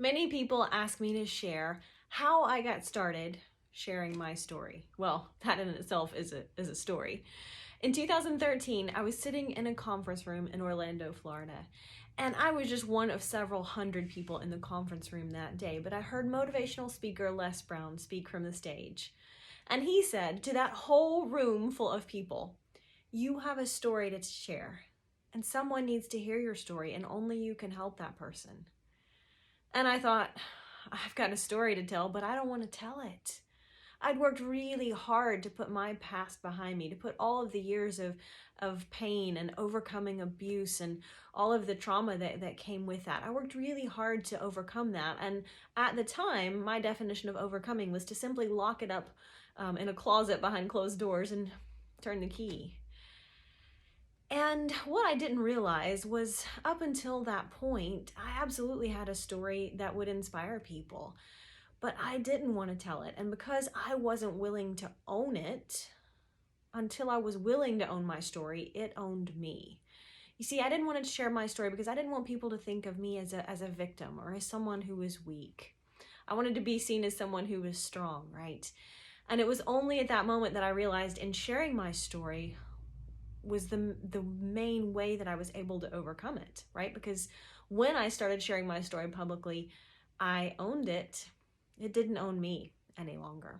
Many people ask me to share how I got started sharing my story. Well, that in itself is a story. In 2013, I was sitting in a conference room in Orlando, Florida, and I was just one of several hundred people in the conference room that day, but I heard motivational speaker Les Brown speak from the stage. And he said to that whole room full of people, "You have a story to share, and someone needs to hear your story, and only you can help that person." And I thought, I've got a story to tell, but I don't want to tell it. I'd worked really hard to put my past behind me, to put all of the years of pain and overcoming abuse and all of the trauma that came with that. I worked really hard to overcome that. And at the time, my definition of overcoming was to simply lock it up in a closet behind closed doors and turn the key. And what I didn't realize was up until that point, I absolutely had a story that would inspire people, but I didn't want to tell it. And because I wasn't willing to own it, until I was willing to own my story, it owned me. You see, I didn't want to share my story because I didn't want people to think of me as a victim or as someone who was weak. I wanted to be seen as someone who was strong, right? And it was only at that moment that I realized in sharing my story was the main way that I was able to overcome it, right? Because when I started sharing my story publicly, I owned it. It didn't own me any longer.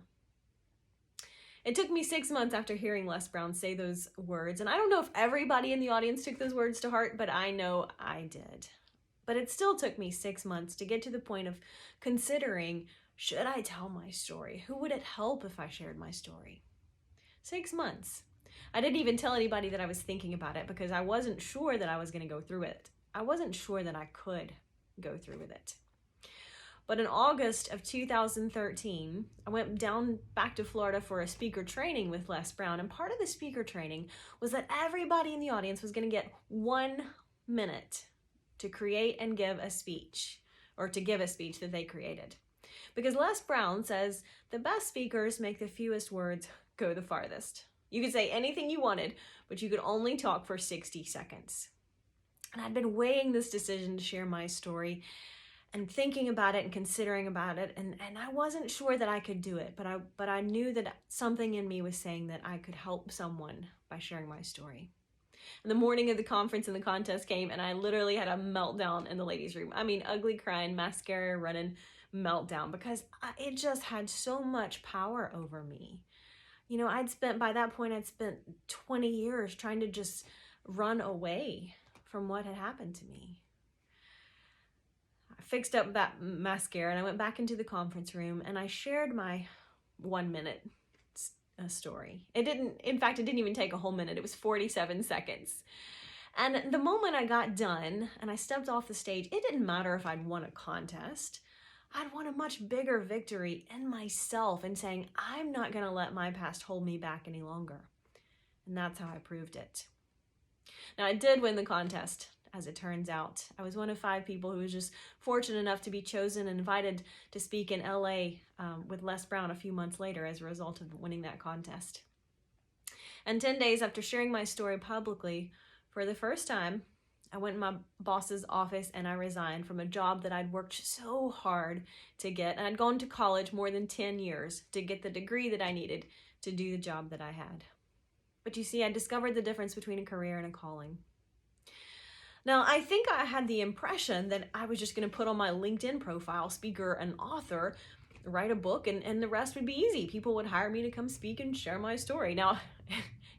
It took me 6 months after hearing Les Brown say those words, and I don't know if everybody in the audience took those words to heart, but I know I did. But it still took me 6 months to get to the point of considering, should I tell my story? Who would it help if I shared my story? 6 months. I didn't even tell anybody that I was thinking about it because I wasn't sure that I was going to go through it. I wasn't sure that I could go through with it. But in August of 2013, I went down back to Florida for a speaker training with Les Brown. And part of the speaker training was that everybody in the audience was going to get 1 minute to create and give a speech, or to give a speech that they created. Because Les Brown says the best speakers make the fewest words go the farthest. You could say anything you wanted, but you could only talk for 60 seconds. And I'd been weighing this decision to share my story and thinking about it and considering about it. And I wasn't sure that I could do it, but I knew that something in me was saying that I could help someone by sharing my story. And the morning of the conference and the contest came, and I literally had a meltdown in the ladies' room. I mean, ugly crying, mascara running, meltdown, because it just had so much power over me. You know, by that point, I'd spent 20 years trying to just run away from what had happened to me. I fixed up that mascara and I went back into the conference room and I shared my 1 minute story. In fact, it didn't even take a whole minute. It was 47 seconds. And the moment I got done and I stepped off the stage, it didn't matter if I'd won a contest. I'd won a much bigger victory in myself and saying, I'm not going to let my past hold me back any longer. And that's how I proved it. Now, I did win the contest, as it turns out. I was one of 5 people who was just fortunate enough to be chosen and invited to speak in LA with Les Brown a few months later as a result of winning that contest. And 10 days after sharing my story publicly, for the first time, I went in my boss's office and I resigned from a job that I'd worked so hard to get. And I'd gone to college more than 10 years to get the degree that I needed to do the job that I had. But you see, I discovered the difference between a career and a calling. Now, I think I had the impression that I was just going to put on my LinkedIn profile, speaker and author, write a book, and the rest would be easy. People would hire me to come speak and share my story. Now,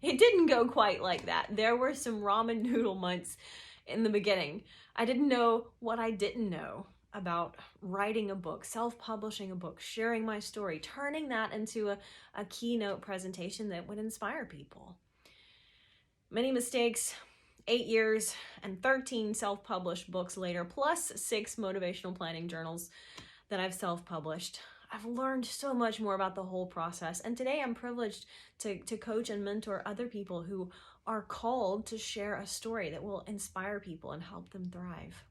it didn't go quite like that. There were some ramen noodle months in the beginning. I didn't know what I didn't know about writing a book, self-publishing a book, sharing my story, turning that into a keynote presentation that would inspire people. Many mistakes, 8 years and 13 self-published books later, plus 6 motivational planning journals that I've self-published. I've learned so much more about the whole process. And today I'm privileged to coach and mentor other people who are called to share a story that will inspire people and help them thrive.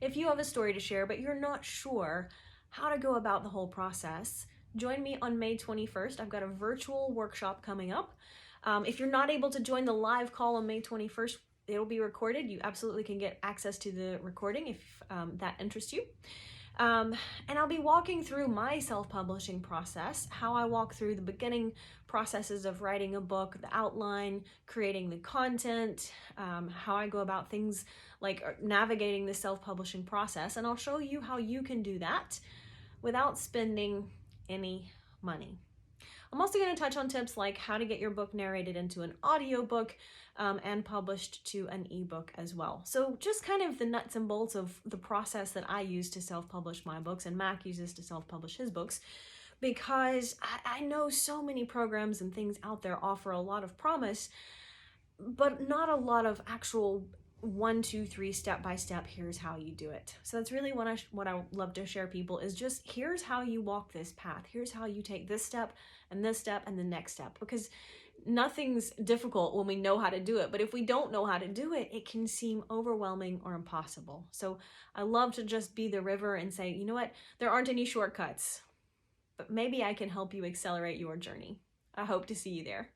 If you have a story to share, but you're not sure how to go about the whole process, join me on May 21st. I've got a virtual workshop coming up. If you're not able to join the live call on May 21st, it'll be recorded. You absolutely can get access to the recording if that interests you. And I'll be walking through my self-publishing process, how I walk through the beginning processes of writing a book, the outline, creating the content, how I go about things like navigating the self-publishing process. And I'll show you how you can do that without spending any money. I'm also going to touch on tips like how to get your book narrated into an audiobook and published to an ebook as well. So just kind of the nuts and bolts of the process that I use to self-publish my books and Mac uses to self-publish his books, because I know so many programs and things out there offer a lot of promise, but not a lot of actual 1, 2, 3 step-by-step, here's how you do it. So that's really what I love to share people, is just here's how you walk this path. Here's how you take this step and the next step, because nothing's difficult when we know how to do it. But if we don't know how to do it, it can seem overwhelming or impossible. So I love to just be the river and say, you know what, there aren't any shortcuts, but maybe I can help you accelerate your journey. I hope to see you there.